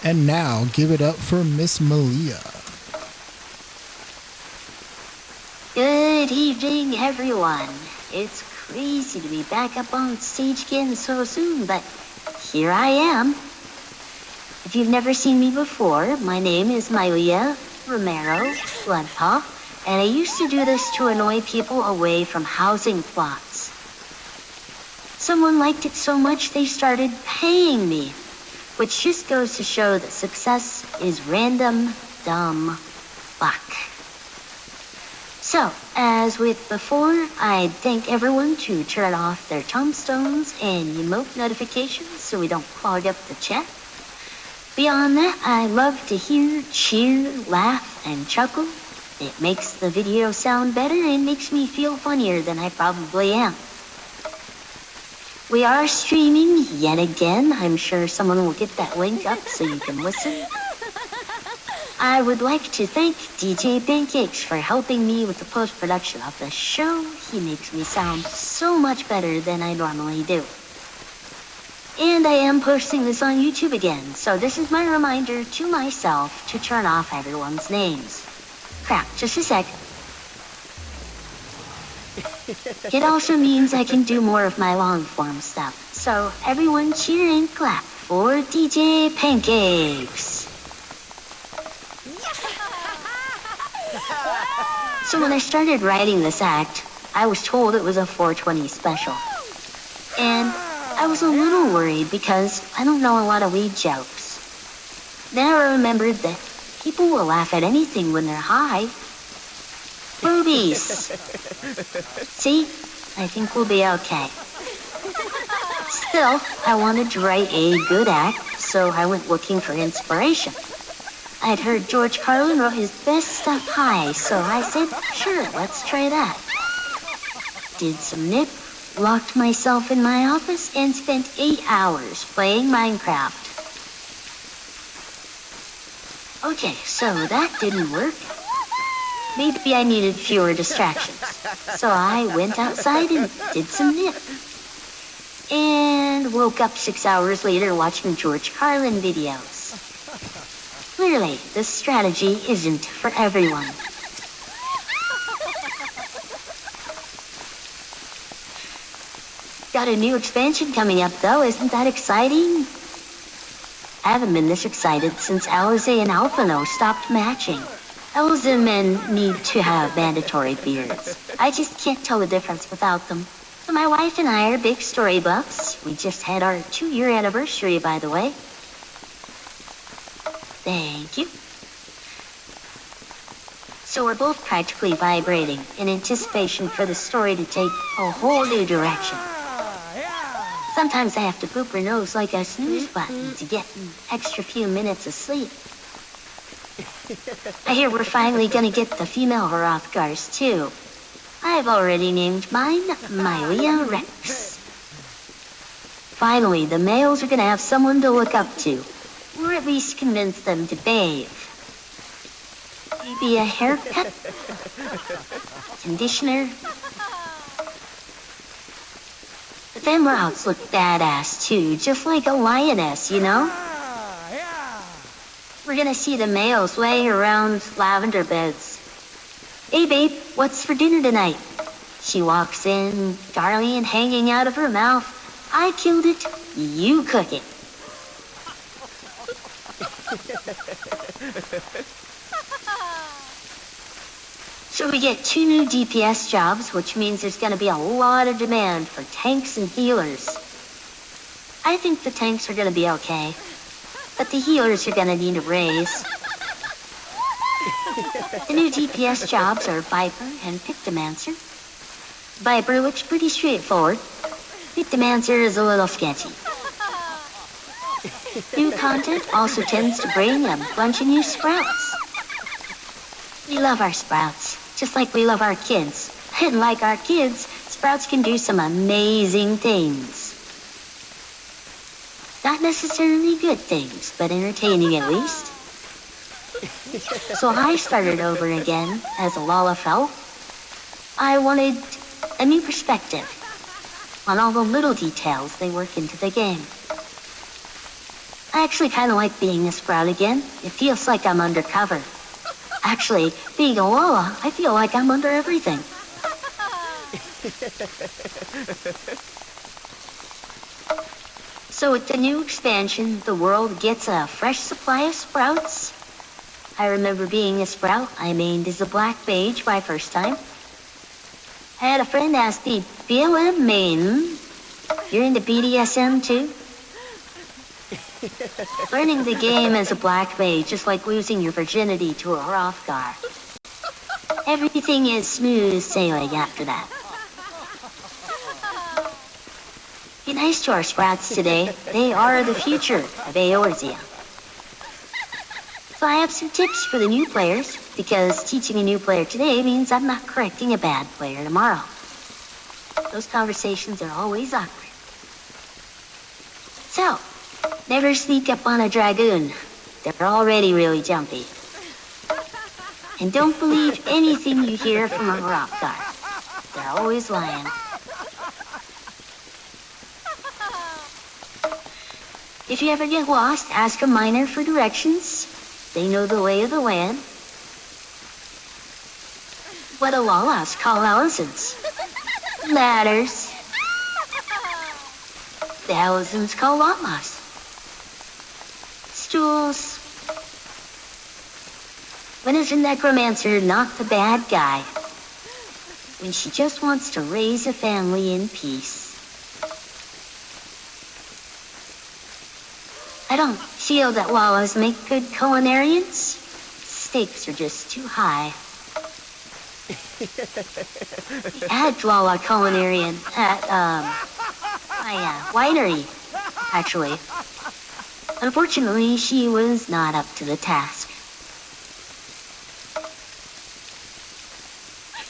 And now, give it up for Miss Mailia. Good evening, everyone. It's crazy to be back up on stage again so soon, but here I am. If you've never seen me before, my name is Mailia, Romero, Bloodpaw, and I used to do this to annoy people away from housing plots. Someone liked it so much they started paying me, which just goes to show that success is random, dumb luck. So, as with before, I'd thank everyone to turn off their tombstones and emote notifications so we don't clog up the chat. Beyond that, I love to hear, cheer, laugh, and chuckle. It makes the video sound better and makes me feel funnier than I probably am. We are streaming yet again. I'm sure someone will get that link up so you can listen. I would like to thank DJ Pancakes for helping me with the post-production of the show. He makes me sound so much better than I normally do. And I am posting this on YouTube again, so this is my reminder to myself to turn off everyone's names. Crap, just a sec. It also means I can do more of my long-form stuff. So everyone cheer and clap for DJ Pancakes. So when I started writing this act, I was told it was a 420 special. And I was a little worried because I don't know a lot of weed jokes. Then I remembered that people will laugh at anything when they're high. Boobies. See? I think we'll be okay. Still, I wanted to write a good act, so I went looking for inspiration. I'd heard George Carlin wrote his best stuff high, so I said, sure, let's try that. Did some nip, locked myself in my office, and spent 8 hours playing Minecraft. Okay, so that didn't work. Maybe I needed fewer distractions. So I went outside and did some nip. And woke up 6 hours later watching George Carlin videos. Clearly, this strategy isn't for everyone. Got a new expansion coming up though, isn't that exciting? I haven't been this excited since Alize and Alphino stopped matching. Elza men need to have mandatory beards. I just can't tell the difference without them. So my wife and I are big story buffs. We just had our 2-year anniversary, by the way. Thank you. So we're both practically vibrating in anticipation for the story to take a whole new direction. Sometimes I have to poop her nose like a snooze button to get an extra few minutes of sleep. I hear we're finally gonna get the female Hrothgars too. I've already named mine Mailia Rex. Finally, the males are gonna have someone to look up to, or at least convince them to bathe. Maybe a haircut? Conditioner? The femroutes look badass too, just like a lioness, you know? We're gonna see the males laying around lavender beds. Hey babe, what's for dinner tonight? She walks in, Darlie and hanging out of her mouth. I killed it, you cook it. So we get 2 new DPS jobs, which means there's gonna be a lot of demand for tanks and healers. I think the tanks are gonna be okay, but the healers are gonna need a raise. The new DPS jobs are Viper and Pictomancer. Viper looks pretty straightforward. Pictomancer is a little sketchy. New content also tends to bring a bunch of new sprouts. We love our sprouts, just like we love our kids. And like our kids, sprouts can do some amazing things. Not necessarily good things, but entertaining at least. So I started over again as a Lalafell. I wanted a new perspective on all the little details they work into the game. I actually kind of like being a sprout again. It feels like I'm undercover. Actually, being a Walla, I feel like I'm under everything. So with the new expansion, the world gets a fresh supply of sprouts. I remember being a sprout. I mained as a black mage my first time. I had a friend ask me, BLM main, you're into BDSM too? Learning the game as a black mage is like losing your virginity to a Hrothgar. Everything is smooth sailing after that. Be nice to our sprouts today. They are the future of Eorzea. So I have some tips for the new players, because teaching a new player today means I'm not correcting a bad player tomorrow. Those conversations are always awkward. So, never sneak up on a dragoon. They're already really jumpy. And don't believe anything you hear from a Hrothgar. They're always lying. If you ever get lost, ask a miner for directions. They know the lay of the land. What do Lalas call elephants? Ladders. The elephants call llamas. Stools. When is a necromancer not the bad guy? When she just wants to raise a family in peace. I don't feel that Lalas make good culinarians. Stakes are just too high. We had Lala culinarian at, my winery, actually. Unfortunately, she was not up to the task.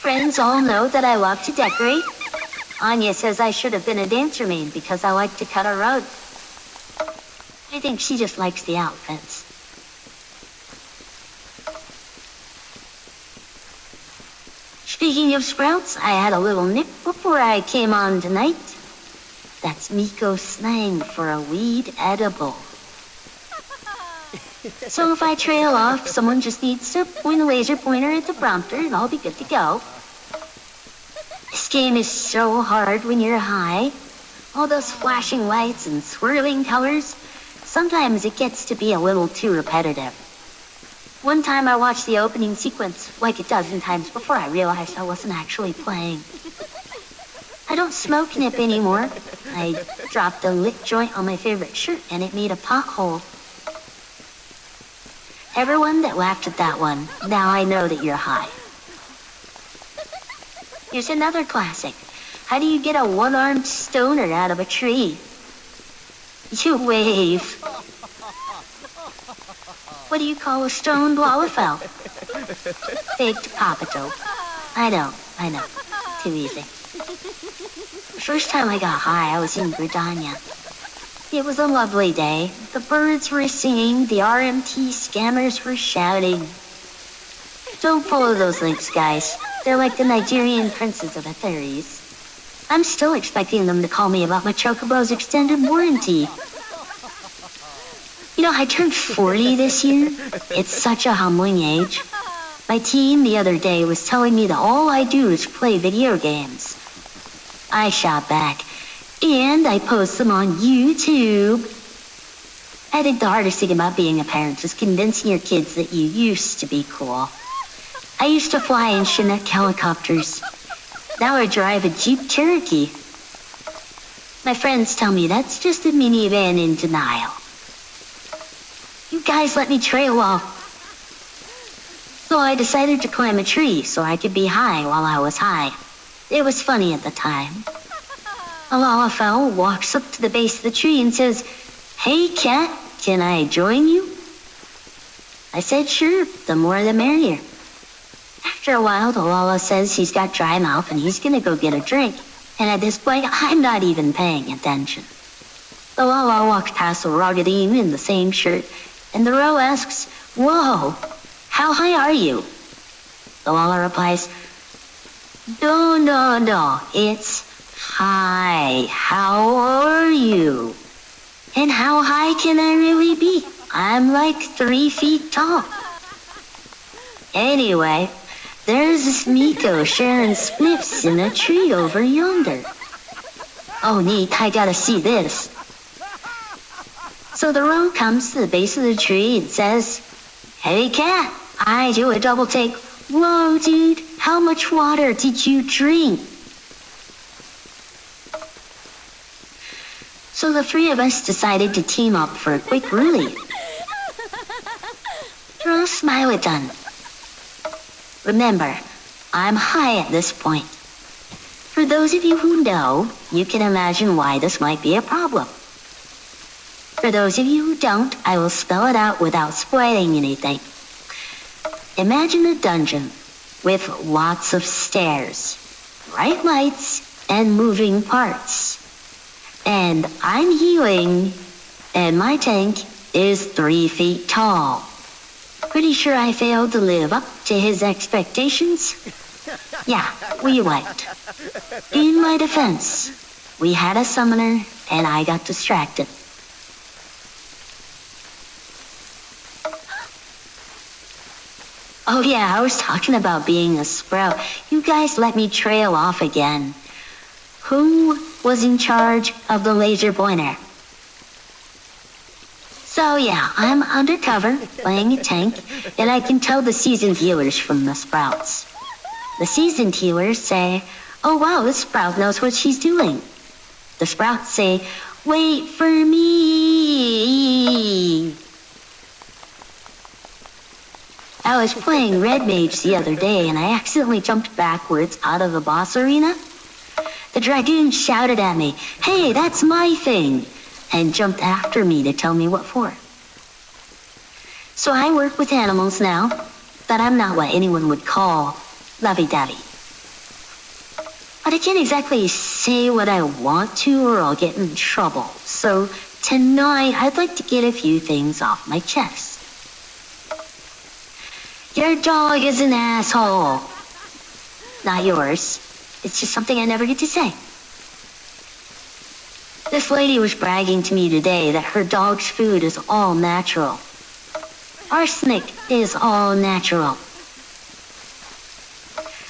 Friends all know that I love to decorate. Anya says I should have been a dancer main because I like to cut a rug. I think she just likes the outfits. Speaking of sprouts, I had a little nip before I came on tonight. That's Miko slang for a weed edible. So if I trail off, someone just needs to point a laser pointer at the prompter and I'll be good to go. This game is so hard when you're high. All those flashing lights and swirling colors. Sometimes it gets to be a little too repetitive. One time I watched the opening sequence like a dozen times before I realized I wasn't actually playing. I don't smoke nip anymore. I dropped a lit joint on my favorite shirt and it made a pothole. Everyone that laughed at that one, now I know that you're high. Here's another classic. How do you get a one-armed stoner out of a tree? You wave. What do you call a stoned Lalafell? Baked Papato. I know. Too easy. The first time I got high, I was in Britannia. It was a lovely day. The birds were singing, the RMT scammers were shouting. Don't follow those links, guys. They're like the Nigerian princes of the fairies. I'm still expecting them to call me about my Chocobo's extended warranty. You know, I turned 40 this year. It's such a humbling age. My team the other day was telling me that all I do is play video games. I shot back, and I post them on YouTube. I think the hardest thing about being a parent is convincing your kids that you used to be cool. I used to fly in Chinook helicopters. Now I drive a Jeep Cherokee. My friends tell me that's just a minivan in denial. You guys let me trail off. So I decided to climb a tree so I could be high while I was high. It was funny at the time. A Lalafell walks up to the base of the tree and says, "Hey cat, can I join you?" I said sure, the more the merrier. After a while, the Lala says he's got dry mouth and he's gonna go get a drink. And at this point, I'm not even paying attention. The Lala walks past the Rogadine in the same shirt, and the Ro asks, "Whoa, how high are you?" The Lala replies, No, it's hi, how are you? And how high can I really be? I'm like 3 feet tall. Anyway, there's this Miko sharing spliffs in a tree over yonder. Oh, neat, I gotta see this. So the row comes to the base of the tree and says, "Hey, cat." I do a double take. "Whoa, dude, how much water did you drink?" So the 3 of us decided to team up for a quick rooley. Throw a smile at done. Remember, I'm high at this point. For those of you who know, you can imagine why this might be a problem. For those of you who don't, I will spell it out without spoiling anything. Imagine a dungeon with lots of stairs, bright lights, and moving parts. And I'm healing, and my tank is 3 feet tall. Pretty sure I failed to live up to his expectations. Yeah, we wiped. In my defense, we had a summoner, and I got distracted. Oh yeah, I was talking about being a sprout. You guys let me trail off again. Who was in charge of the laser pointer? So yeah, I'm undercover, playing a tank, and I can tell the seasoned healers from the sprouts. The seasoned healers say, "Oh wow, this sprout knows what she's doing." The sprouts say, "Wait for me." I was playing Red Mage the other day and I accidentally jumped backwards out of the boss arena. The Dragoon shouted at me, "Hey, that's my thing," and jumped after me to tell me what for. So I work with animals now, but I'm not what anyone would call lovey-dovey. But I can't exactly say what I want to or I'll get in trouble. So tonight I'd like to get a few things off my chest. Your dog is an asshole. Not yours. It's just something I never get to say. This lady was bragging to me today that her dog's food is all natural. Arsenic is all natural.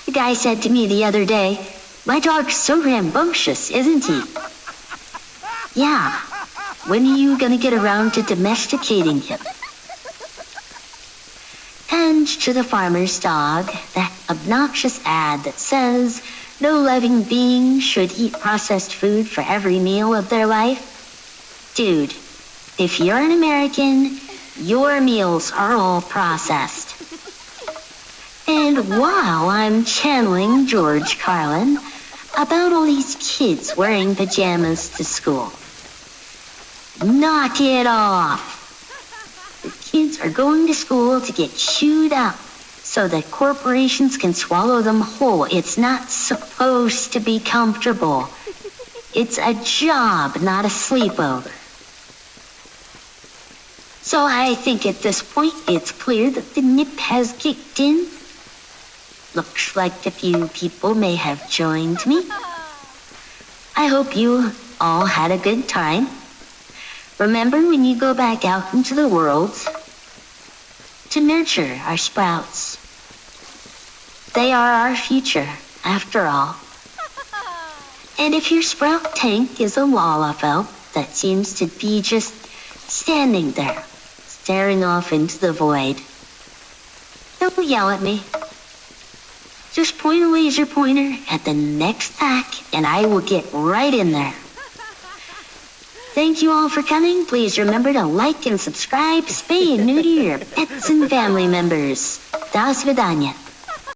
The guy said to me the other day, "My dog's so rambunctious, isn't he?" Yeah. When are you gonna get around to domesticating him? And to the farmer's dog, that obnoxious ad that says no living being should eat processed food for every meal of their life. Dude, if you're an American, your meals are all processed. And while I'm channeling George Carlin about all these kids wearing pajamas to school, knock it off. The kids are going to school to get chewed up so that corporations can swallow them whole. It's not supposed to be comfortable. It's a job, not a sleepover. So I think at this point it's clear that the nip has kicked in. Looks like a few people may have joined me. I hope you all had a good time. Remember when you go back out into the world to nurture our sprouts. They are our future, after all. And if your sprout tank is a Lalafell that seems to be just standing there, staring off into the void, don't yell at me. Just point a laser pointer at the next pack and I will get right in there. Thank you all for coming. Please remember to like and subscribe, spay and neuter your pets and family members. До свидания.